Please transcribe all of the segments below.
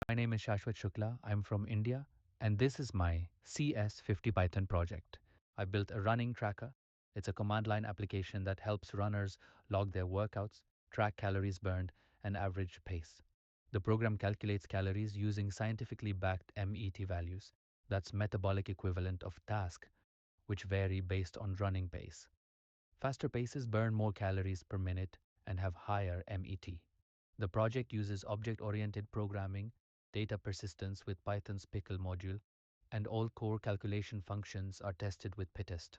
My name is Shashwat Shukla. I'm from India, and this is my CS50 Python project. I built a running tracker. It's a command line application that helps runners log their workouts, track calories burned, and average pace. The program calculates calories using scientifically backed MET values. That's metabolic equivalent of task, which vary based on running pace. Faster paces burn more calories per minute and have higher MET. The project uses object-oriented programming, data persistence with Python's pickle module, and all core calculation functions are tested with PyTest.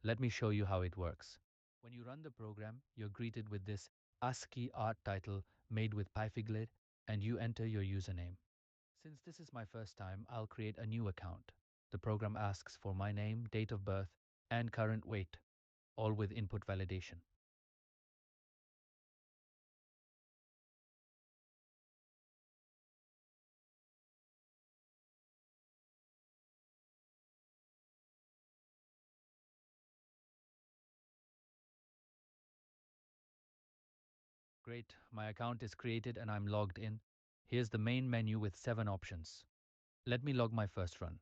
Let me show you how it works. When you run the program, you're greeted with this ASCII art title made with Pyfiglet, and you enter your username. Since this is my first time, I'll create a new account. The program asks for my name, date of birth, and current weight, all with input validation. Great, my account is created and I'm logged in. Here's the main menu with 7 options. Let me log my first run.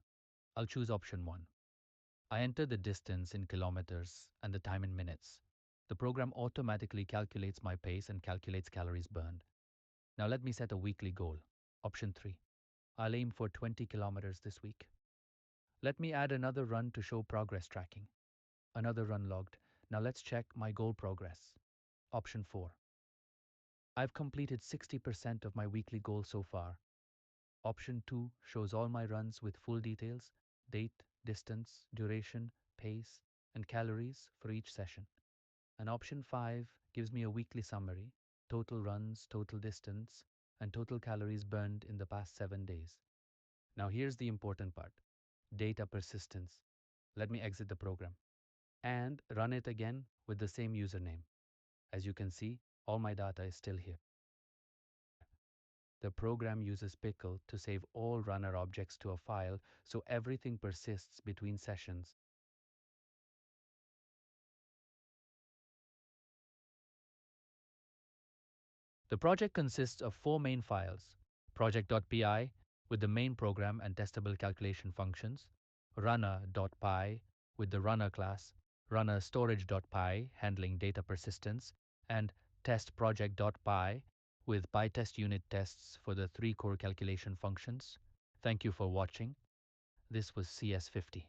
I'll choose option 1. I enter the distance in kilometers and the time in minutes. The program automatically calculates my pace and calculates calories burned. Now let me set a weekly goal. Option 3. I'll aim for 20 kilometers this week. Let me add another run to show progress tracking. Another run logged. Now let's check my goal progress. Option 4. I've completed 60% of my weekly goal so far. Option 2 shows all my runs with full details, date, distance, duration, pace, and calories for each session. And option 5 gives me a weekly summary, total runs, total distance, and total calories burned in the past 7 days. Now here's the important part, data persistence. Let me exit the program and run it again with the same username. As you can see, all my data is still here. The program uses Pickle to save all runner objects to a file so everything persists between sessions. The project consists of 4 main files: project.py with the main program and testable calculation functions, runner.py with the runner class, runner storage.py handling data persistence, and testproject.py with PyTest unit tests for the 3 core calculation functions. Thank you for watching. This was CS50.